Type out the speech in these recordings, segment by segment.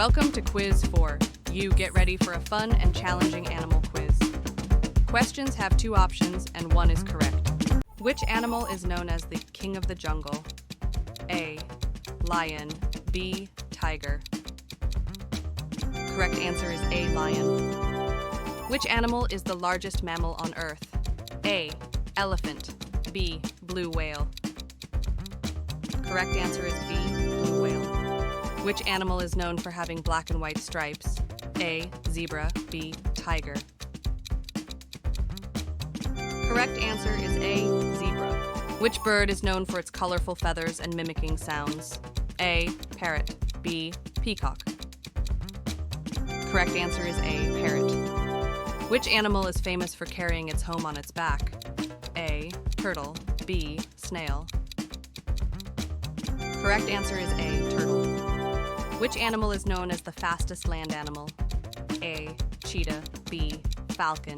Welcome to Quiz 4. You get ready for a fun and challenging animal quiz. Questions have two options and one is correct. Which animal is known as the king of the jungle? A. Lion. B. Tiger. Correct answer is A. Lion. Which animal is the largest mammal on Earth? A. Elephant. B. Blue whale. Correct answer is B. Blue whale. Which animal is known for having black and white stripes? A. Zebra. B. Tiger. Correct answer is A. Zebra. Which bird is known for its colorful feathers and mimicking sounds? A. Parrot. B. Peacock. Correct answer is A. Parrot. Which animal is famous for carrying its home on its back? A. Turtle. B. Snail. Correct answer is A. Turtle. Which animal is known as the fastest land animal? A. Cheetah. B. Falcon.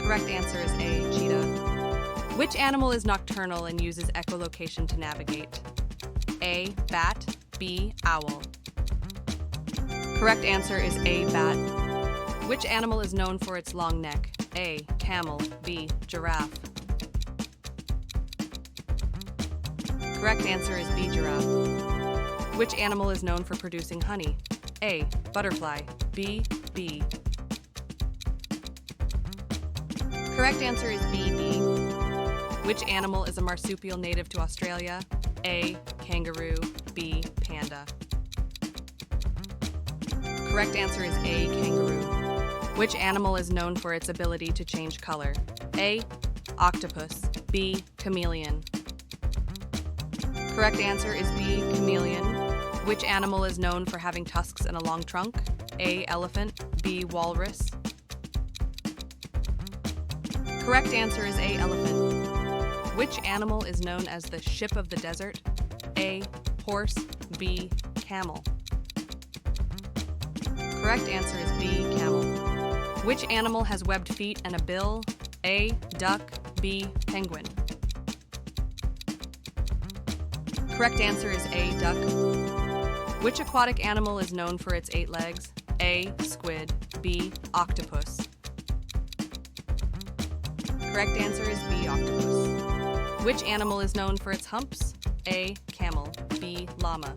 Correct answer is A. Cheetah. Which animal is nocturnal and uses echolocation to navigate? A. Bat. B. Owl. Correct answer is A. Bat. Which animal is known for its long neck? A. Camel. B. Giraffe. Correct answer is B. Giraffe. Which animal is known for producing honey? A. Butterfly. B. Bee. Correct answer is B. Bee. Which animal is a marsupial native to Australia? A. Kangaroo. B. Panda. Correct answer is A. Kangaroo. Which animal is known for its ability to change color? A. Octopus. B. Chameleon. Correct answer is B. Chameleon. Which animal is known for having tusks and a long trunk? A. Elephant. B. Walrus. Correct answer is A. Elephant. Which animal is known as the ship of the desert? A. Horse. B. Camel. Correct answer is B. Camel. Which animal has webbed feet and a bill? A. Duck. B. Penguin. Correct answer is A. Duck. Which aquatic animal is known for its 8 legs? A. Squid. B. Octopus. Correct answer is B. Octopus. Which animal is known for its humps? A. Camel. B. Llama.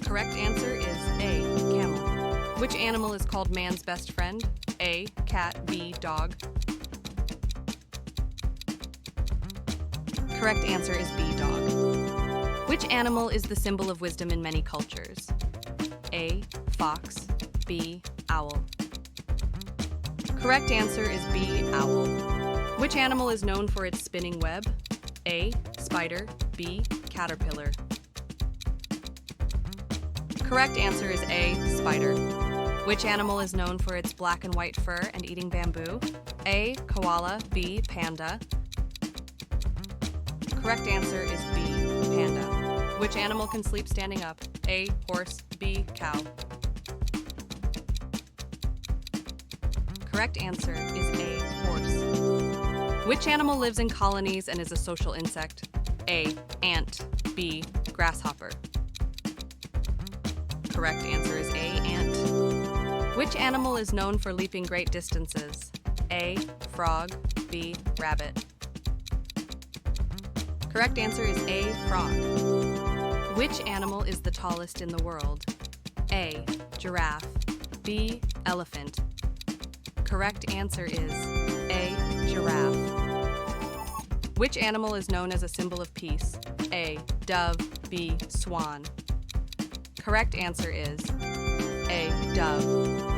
Correct answer is A. Camel. Which animal is called man's best friend? A. Cat. B. Dog. Correct answer is B. Dog. Which animal is the symbol of wisdom in many cultures? A. Fox. B. Owl. Correct answer is B. Owl. Which animal is known for its spinning web? A. Spider. B. Caterpillar. Correct answer is A. Spider. Which animal is known for its black and white fur and eating bamboo? A. Koala. B. Panda. Correct answer is B. Panda. Which animal can sleep standing up? A. Horse. B. Cow. Correct answer is A. Horse. Which animal lives in colonies and is a social insect? A. Ant. B. Grasshopper. Correct answer is A. Ant. Which animal is known for leaping great distances? A. Frog. B. Rabbit. Correct answer is A. Frog. Which animal is the tallest in the world? A. Giraffe. B. Elephant. Correct answer is A. Giraffe. Which animal is known as a symbol of peace? A. Dove. B. Swan. Correct answer is A. Dove.